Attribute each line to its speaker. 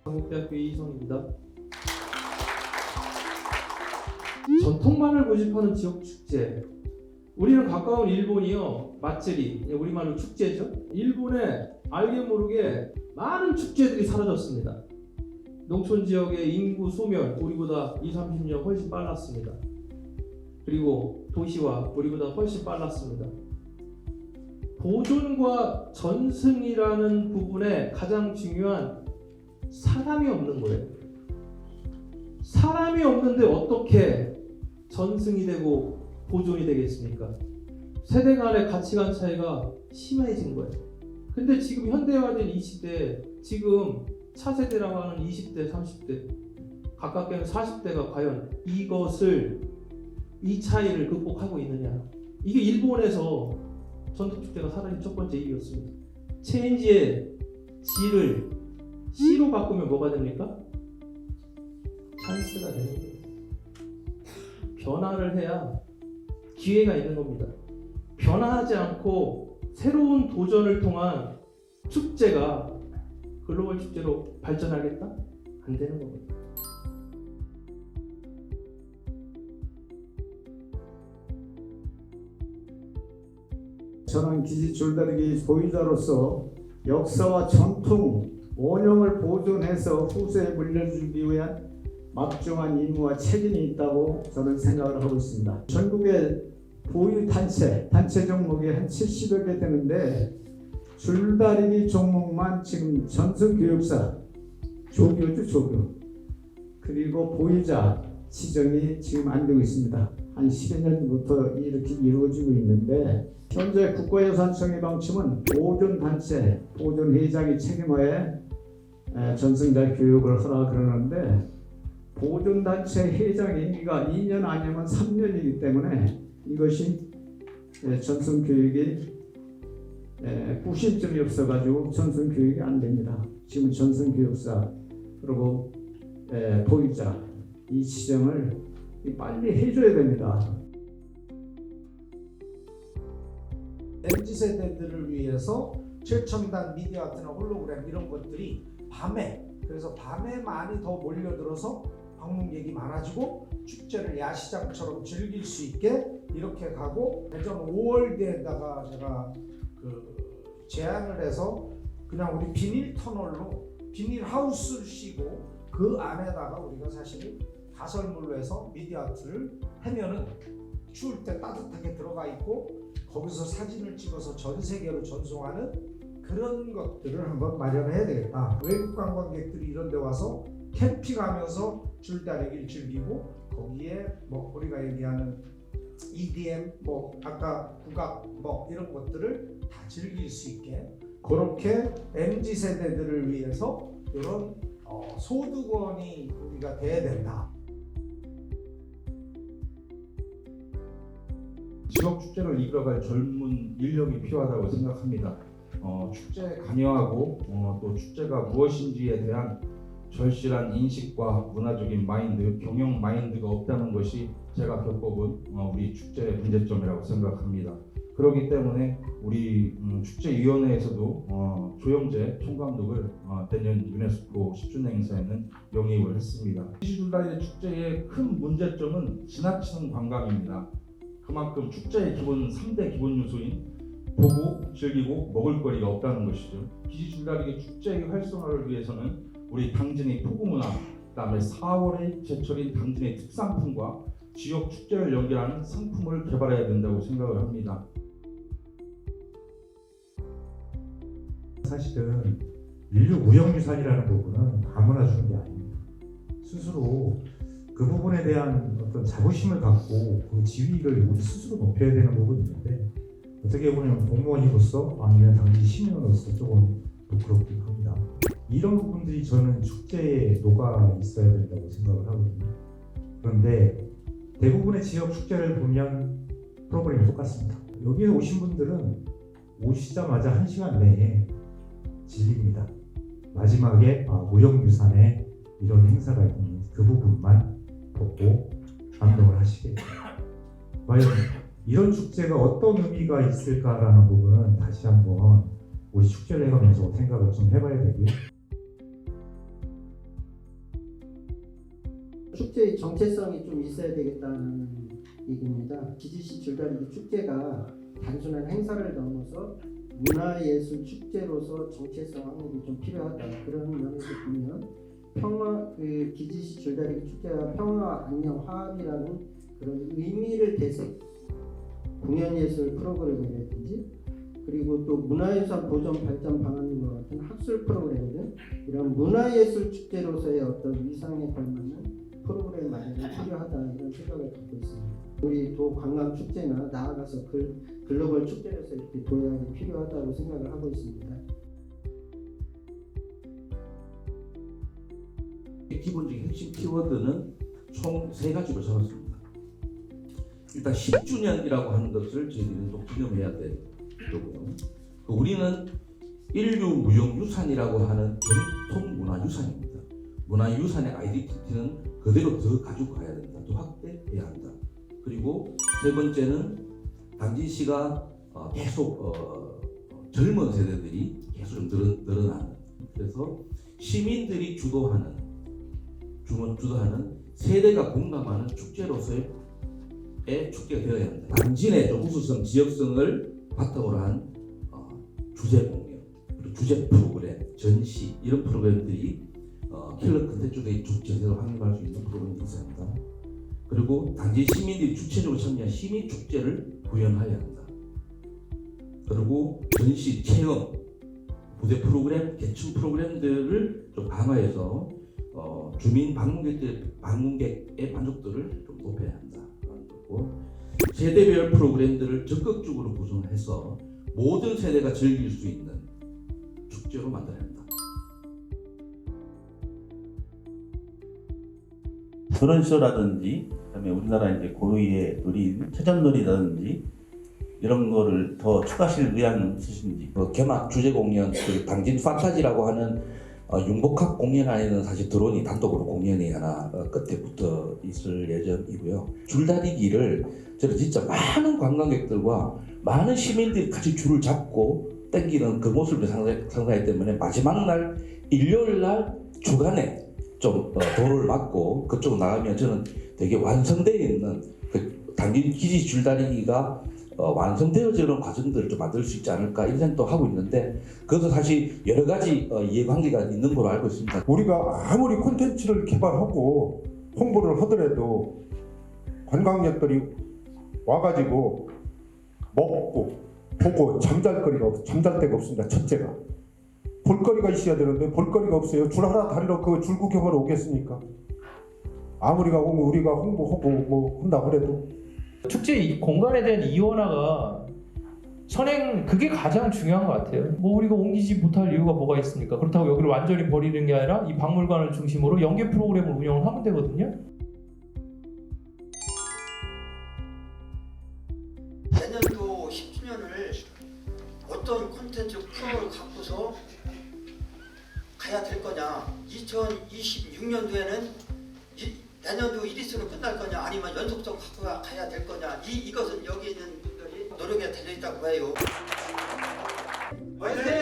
Speaker 1: 한국대학교 이희성입니다. 전통만을 고집하는 지역 축제. 우리는 가까운 일본이요, 마츠리, 우리말로 축제죠. 일본에 알게 모르게 많은 축제들이 사라졌습니다. 농촌 지역의 인구 소멸, 우리보다 20-30년 훨씬 빨랐습니다. 그리고 도시화, 우리보다 훨씬 빨랐습니다. 보존과 전승이라는 부분에 가장 중요한 사람이 없는 거예요. 사람이 없는데 어떻게 전승이 되고 보존이 되겠습니까? 세대 간의 가치관 차이가 심해진 거예요. 근데 지금 현대화된 이 시대에 지금 차세대라고 하는 20대, 30대, 가깝게는 40대가 과연 이 차이를 극복하고 있느냐? 이게 일본에서 전통축제가 사라진 첫 번째 이유였습니다. 체인지의 G를 C로 바꾸면 뭐가 됩니까? 찬스가 되는 거예요. 변화를 해야 기회가 있는 겁니다. 변화하지 않고 새로운 도전을 통한 축제가 글로벌 축제로 발전하겠다? 안 되는 겁니다.
Speaker 2: 저는 기지 줄다리기 보유자로서 역사와 전통, 원형을 보존해서 후세에 물려주기 위한 막중한 임무와 책임이 있다고 저는 생각을 하고 있습니다. 전국의 보유 단체 종목이 한 70여 개 되는데 줄다리기 종목만 지금 전승교육사, 조교죠, 조교. 그리고 보유자 지정이 지금 안 되고 있습니다. 한 10여 년부터 이렇게 이루어지고 있는데 현재 국가유산청의 방침은 보존단체, 보존회장이 책임하에 전승자 교육을 하라 그러는데 보존단체 회장이가 2년 아니면 3년이기 때문에 이것이 전승교육이 구심점이 없어가지고 전승교육이 안 됩니다. 지금 전승교육사 그리고 보유자 이 지정을 빨리 해줘야 됩니다.
Speaker 3: MZ세대들을 위해서 최첨단 미디어 아트나 홀로그램 이런 것들이 그래서 밤에 많이 더 몰려들어서 방문객이 많아지고 축제를 야시장처럼 즐길 수 있게 이렇게 가고 대전 5월대에다가 제가 제안을 해서 그냥 우리 비닐 터널로 비닐 하우스를 씌고 그 안에다가 우리가 사실 가설물로 해서 미디어 아트를 하면은 추울 때 따뜻하게 들어가 있고 거기서 사진을 찍어서 전 세계로 전송하는 그런 것들을 한번 마련해야 되겠다. 외국 관광객들이 이런 데 와서 캠핑하면서 줄다리기를 즐기고 거기에 우리가 얘기하는 EDM 아까 국악 이런 것들을 다 즐길 수 있게 그렇게 MZ세대들을 위해서 이런 소득원이 우리가 돼야 된다.
Speaker 4: 지역 축제를 이끌어갈 젊은 인력이 필요하다고 생각합니다. 축제에 관여하고 또 축제가 무엇인지에 대한 절실한 인식과 문화적인 마인드, 경영 마인드가 없다는 것이 제가 겪어본 우리 축제의 문제점이라고 생각합니다. 그렇기 때문에 우리 축제위원회에서도 조영재 총감독을 내년 유네스코 10주년 행사에는 영입을 했습니다. 기지줄다리기 축제의 큰 문제점은 지나치는 관광입니다. 그만큼 축제의 3대 기본 요소인 보고, 즐기고, 먹을거리가 없다는 것이죠. 기지줄다리기 축제의 활성화를 위해서는 우리 당진의 포구문화, 그다음에 4월의 제철인 당진의 특산품과 지역 축제를 연결하는 상품을 개발해야 된다고 생각을 합니다.
Speaker 5: 사실은 인류 무형유산이라는 부분은 아무나 주는 게 아닙니다. 스스로 그 부분에 대한 어떤 자부심을 갖고 그 지위를 우리 스스로 높여야 되는 부분이 있는데 어떻게 보면 공무원으로서 아니면 당시 시민으로서 조금 부끄럽기도 합니다. 이런 부분들이 저는 축제에 녹아 있어야 된다고 생각을 하거든요. 그런데 대부분의 지역 축제를 보면 프로그램이 똑같습니다. 여기에 오신 분들은 오시자마자 1시간 내에 질립니다. 마지막에 무형유산에 이런 행사가 있는 그 부분만 보고 감동을 하시겠죠. 과연 이런 축제가 어떤 의미가 있을까라는 부분은 다시 한번 우리 축제를 해가면서 생각을 좀 해봐야 되고요.
Speaker 6: 축제의 정체성이 좀 있어야 되겠다는 얘기입니다. 기지시 줄다리기 축제가 단순한 행사를 넘어서 문화예술 축제로서 정체성 확립이 좀 필요하다. 그런 면에서 보면 평화 그 기지시 줄다리기 축제가 평화와 안녕 화합이라는 그런 의미를 대색 공연예술 프로그램이라든지 그리고 또 문화유산 보존 발전 방안과 같은 학술 프로그램 등 이런 문화예술 축제로서의 어떤 위상에 걸맞는 프로그램 마련이 필요하다 이런 생각을 갖고 있습니다. 우리 도 관광 축제나 나아가서 글로벌 축제로서 이렇게 도약이 필요하다고 생각을 하고 있습니다.
Speaker 7: 기본적인 핵심 키워드는 총 3가지로 잡았습니다. 일단 10주년이라고 하는 것을 저희들은 또 기념해야 되고요. 우리는 인류 무형유산이라고 하는 전통 문화유산입니다. 문화유산의 아이덴티티는 그대로 더 가지고 가야 된다. 또 확대해야 한다. 그리고 세 번째는 당진시가 계속 젊은 세대들이 계속 좀 늘어나는 그래서 시민들이 주도하는 세대가 공감하는 축제로서의 축제가 되어야 합니다. 당진의 좀 우수성, 지역성을 바탕으로 한 주제 공연, 그리고 주제 프로그램, 전시 이런 프로그램들이 킬러 컨텐츠의 제대로 확립할 수 있는 프로그램이 있어야 합니다. 그리고 당진 시민들이 주체적으로 참여한 시민 축제를 구현해야 한다. 그리고 전시, 체험, 무대 프로그램, 개춘 프로그램들을 좀 강화해서 주민 방문객의 만족도를 좀 높여야 한다. 그리고 세대별 프로그램들을 적극적으로 구성해서 모든 세대가 즐길 수 있는 축제로 만들어야 한다.
Speaker 8: 결혼쇼라든지 그다음에 우리나라 이제 고유의 놀이인 체전놀이라든지 이런 거를 더 추가하실 의향은 있으신지?
Speaker 7: 개막 주제 공연, 당진 판타지라고 하는 융복합 공연 안에는 사실 드론이 단독으로 공연이 하나 끝에 붙어 있을 예정이고요. 줄다리기를 저는 진짜 많은 관광객들과 많은 시민들이 같이 줄을 잡고 땡기는 그 모습을 상상하기 때문에 마지막 날 일요일 날 주간에 좀 도를 맞고 그쪽으로 나가면 저는 되게 완성되어 있는 그 당진 기지 줄다리기가 완성되어지는 과정들을 좀 만들 수 있지 않을까 이런 생각도 하고 있는데 그것도 사실 여러 가지 이해관계가 있는 걸로 알고 있습니다.
Speaker 9: 우리가 아무리 콘텐츠를 개발하고 홍보를 하더라도 관광객들이 와가지고 먹고 보고 잠잘 데가 없습니다. 첫째가 볼거리가 있어야 되는데 볼거리가 없어요. 줄 하나 다리로 그 줄 구경하러 오겠습니까? 아무리가 오면 우리가 홍보하고 뭐 한다고 해도
Speaker 1: 축제 공간에 대한 이원화가 선행 그게 가장 중요한 것 같아요. 뭐 우리가 옮기지 못할 이유가 뭐가 있습니까? 그렇다고 여기를 완전히 버리는 게 아니라 이 박물관을 중심으로 연계 프로그램을 운영을 하면 되거든요.
Speaker 10: 내년도 10주년을 어떤 콘텐츠 프로를 갖고서 가야 될 거냐, 2026년도에는 내년도 이리스로 끝날 거냐 아니면 연속성 갖고 가야 될 거냐 이것은 여기 있는 분들이 노력에 달려 있다고 봐요. 화이팅!